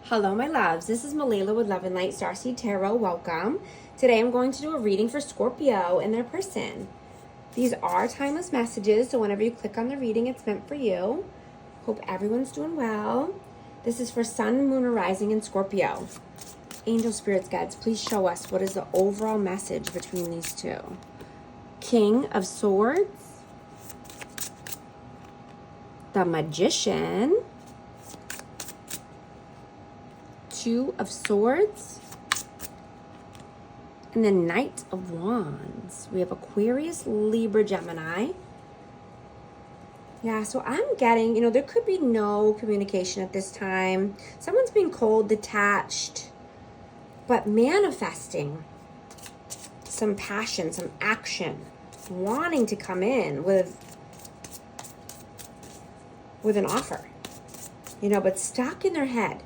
Hello, my loves. This is Malila with Love and Light Starseed Tarot. Welcome. Today I'm going to do a reading for Scorpio and their person. These are timeless messages, so whenever you click on the reading, it's meant for you. Hope everyone's doing well. This is for Sun, Moon, or Rising in Scorpio. Angel Spirits, Guides, please show us what is the overall message between these two. King of Swords, the Magician, Two of Swords, and the Knight of Wands. We have Aquarius, Libra, Gemini. Yeah, so I'm getting, there could be no communication at this time. Someone's being cold, detached, but manifesting some passion, some action, wanting to come in with an offer, but stuck in their head.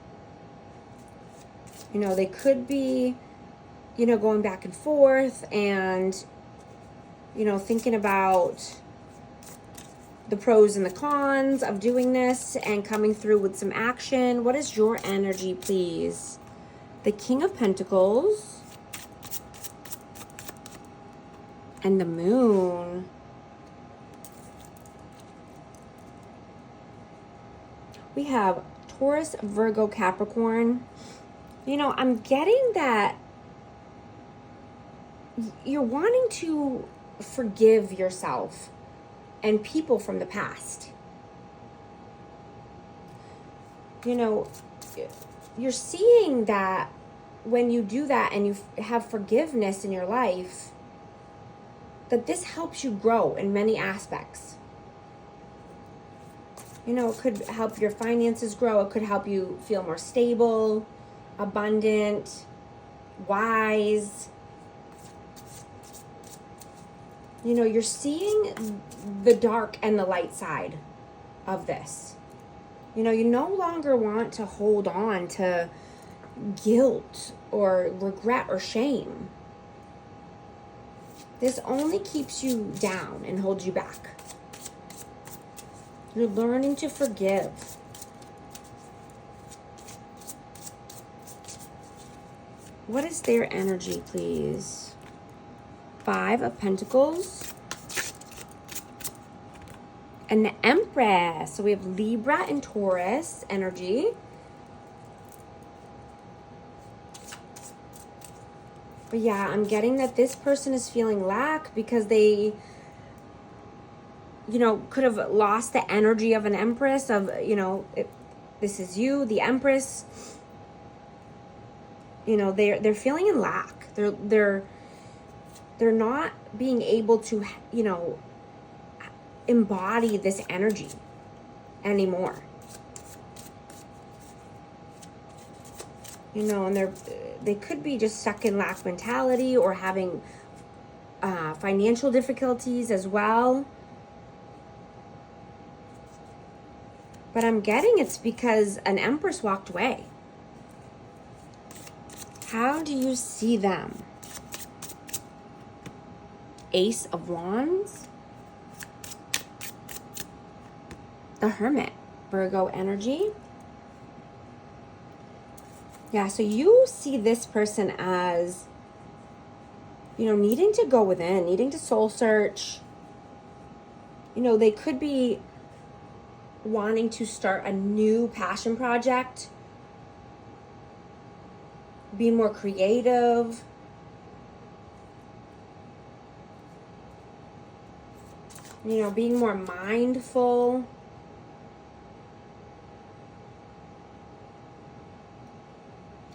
They could be, going back and forth and, thinking about the pros and the cons of doing this and coming through with some action. What is your energy, please? The King of Pentacles and the Moon. We have Taurus, Virgo, Capricorn. I'm getting that you're wanting to forgive yourself and people from the past. You're seeing that when you do that and you have forgiveness in your life, that this helps you grow in many aspects. It could help your finances grow. It could help you feel more stable, abundant, wise. You're seeing the dark and the light side of this. You no longer want to hold on to guilt or regret or shame. This only keeps you down and holds you back. You're learning to forgive. What is their energy, please? Five of Pentacles and the Empress. So we have Libra and Taurus energy. But yeah, I'm getting that this person is feeling lack because they, could have lost the energy of an Empress of, this is you, the Empress. They're feeling in lack. They're not being able to, embody this energy anymore. And they could be just stuck in lack mentality or having financial difficulties as well. But I'm getting it's because an Empress walked away. How do you see them? Ace of Wands. The Hermit, Virgo energy. Yeah, so you see this person as, needing to go within, needing to soul search. They could be wanting to start a new passion project, be more creative. Being more mindful.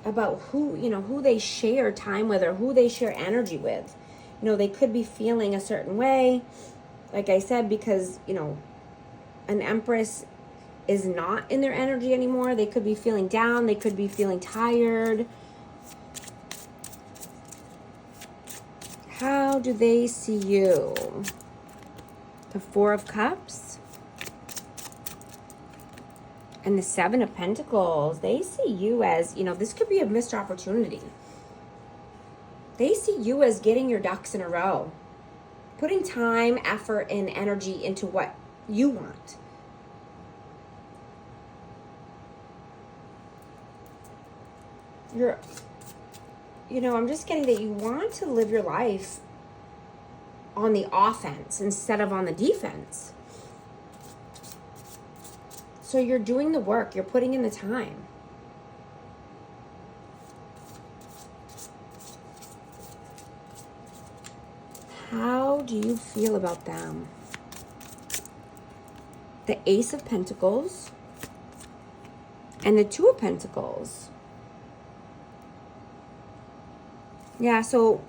About who they share time with or who they share energy with. They could be feeling a certain way, like I said, because, an Empress is not in their energy anymore. They could be feeling down. They could be feeling tired. How do they see you? The Four of Cups and the Seven of Pentacles. They see you as, this could be a missed opportunity. They see you as getting your ducks in a row, putting time, effort, and energy into what you want. I'm just getting that you want to live your life on the offense instead of on the defense. So you're doing the work, you're putting in the time. How do you feel about them? The Ace of Pentacles and the Two of Pentacles. Yeah, so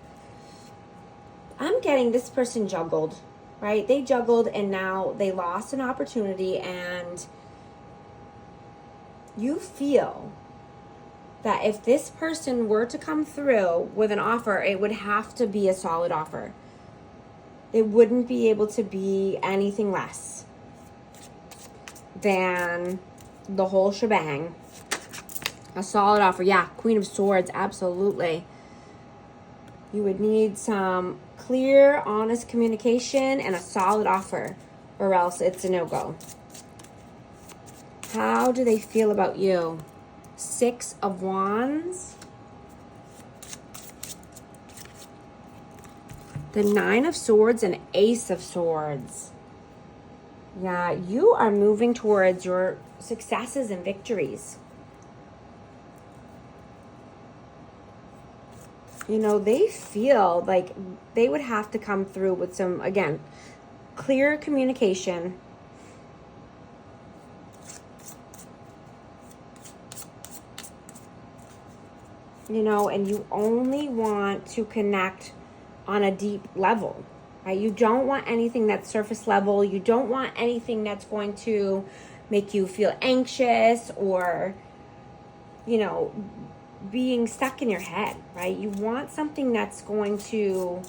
I'm getting this person juggled, right? They juggled and now they lost an opportunity, and you feel that if this person were to come through with an offer, it would have to be a solid offer. It wouldn't be able to be anything less than the whole shebang. A solid offer. Yeah, Queen of Swords, absolutely. You would need some clear, honest communication and a solid offer, or else it's a no-go. How do they feel about you? Six of Wands. The Nine of Swords and Ace of Swords. Yeah, you are moving towards your successes and victories. They feel like they would have to come through with some, again, clear communication. And you only want to connect on a deep level, right? You don't want anything that's surface level. You don't want anything that's going to make you feel anxious or, being stuck in your head, right? You want something that's going to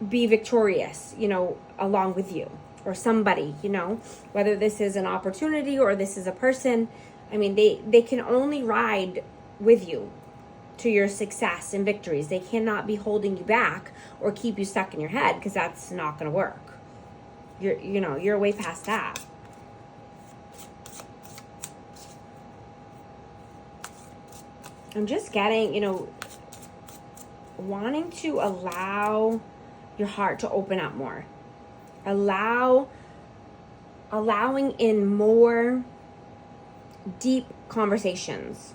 be victorious, along with you or somebody, whether this is an opportunity or this is a person. I mean, they can only ride with you to your success and victories. They cannot be holding you back or keep you stuck in your head, because that's not going to work. You're way past that. I'm just getting, wanting to allow your heart to open up more. Allowing in more deep conversations.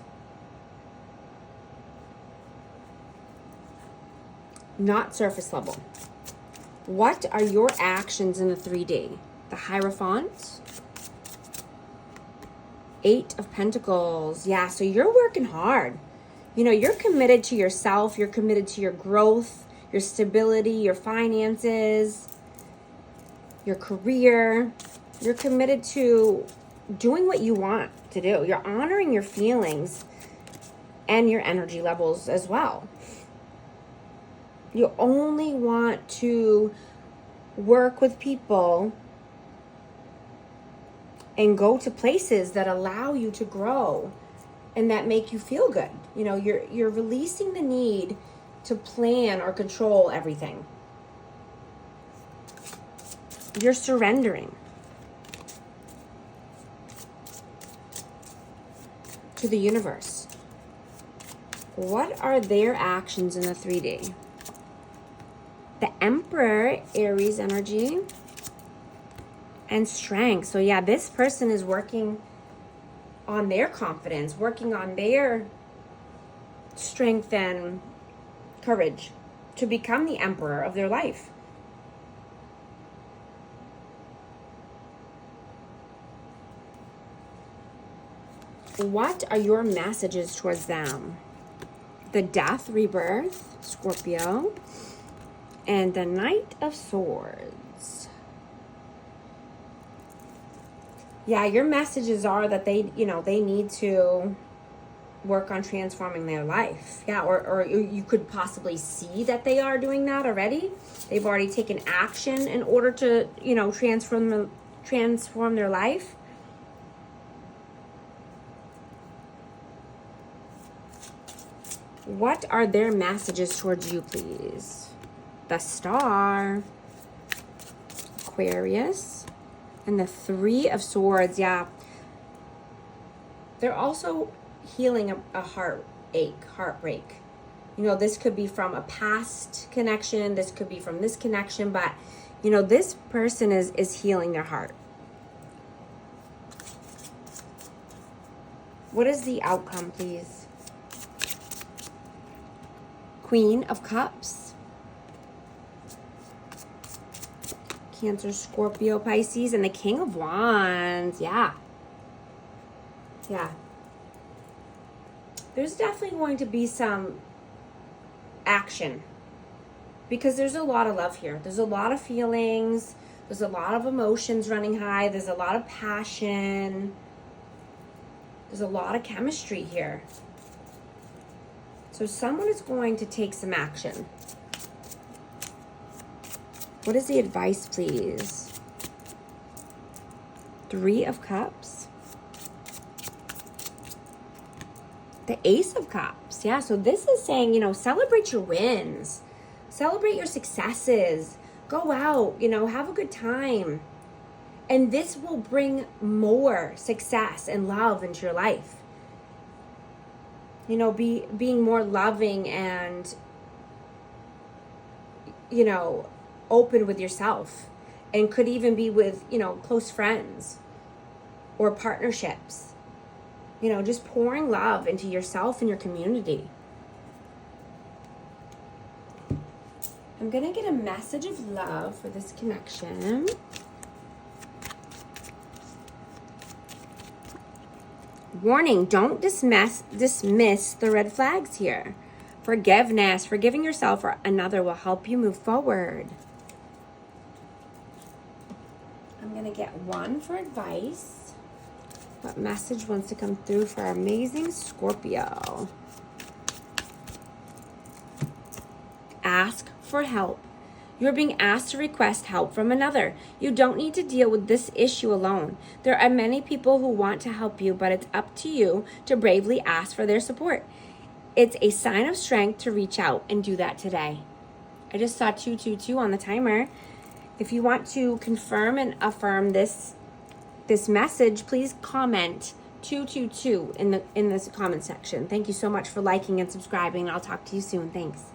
Not surface level. What are your actions in the 3D? The Hierophant. Eight of Pentacles. Yeah, so you're working hard. You're committed to yourself. You're committed to your growth, your stability, your finances, your career. You're committed to doing what you want to do. You're honoring your feelings and your energy levels as well. You only want to work with people and go to places that allow you to grow and that make you feel good. You're releasing the need to plan or control everything. You're surrendering to the universe. What are their actions in the 3D? The Emperor, Aries energy, and strength. So yeah, this person is working on their confidence, working on their strength and courage to become the emperor of their life. What are your messages towards them? The Death, Rebirth, Scorpio, and the Knight of Swords. Yeah, your messages are that they need to work on transforming their life. Yeah, or you could possibly see that they are doing that already. They've already taken action in order to, transform their life. What are their messages towards you, please? The Star, Aquarius, and the Three of Swords. Yeah. They're also healing a heartbreak. You know, this could be from a past connection. This could be from this connection. But, you know, this person is healing their heart. What is the outcome, please? Queen of Cups. Cancer, Scorpio, Pisces, and the King of Wands. Yeah. Yeah. There's definitely going to be some action because there's a lot of love here. There's a lot of feelings. There's a lot of emotions running high. There's a lot of passion. There's a lot of chemistry here. So someone is going to take some action. What is the advice, please? 3 of Cups. The Ace of Cups. Yeah, so this is saying, you know, celebrate your wins. Celebrate your successes. Go out, you know, have a good time. And this will bring more success and love into your life. You know, being more loving and, you know, open with yourself. And could even be with, you know, close friends or partnerships. You know, just pouring love into yourself and your community. I'm going to get a message of love for this connection. Warning, don't dismiss the red flags here. Forgiveness, forgiving yourself or another will help you move forward. I'm going to get 1 for advice. What message wants to come through for our amazing Scorpio? Ask for help. You're being asked to request help from another. You don't need to deal with this issue alone. There are many people who want to help you, but it's up to you to bravely ask for their support. It's a sign of strength to reach out and do that today. I just saw 222 on the timer. If you want to confirm and affirm this message, please comment 222 in this comment section. Thank you so much for liking and subscribing. I'll talk to you soon. Thanks.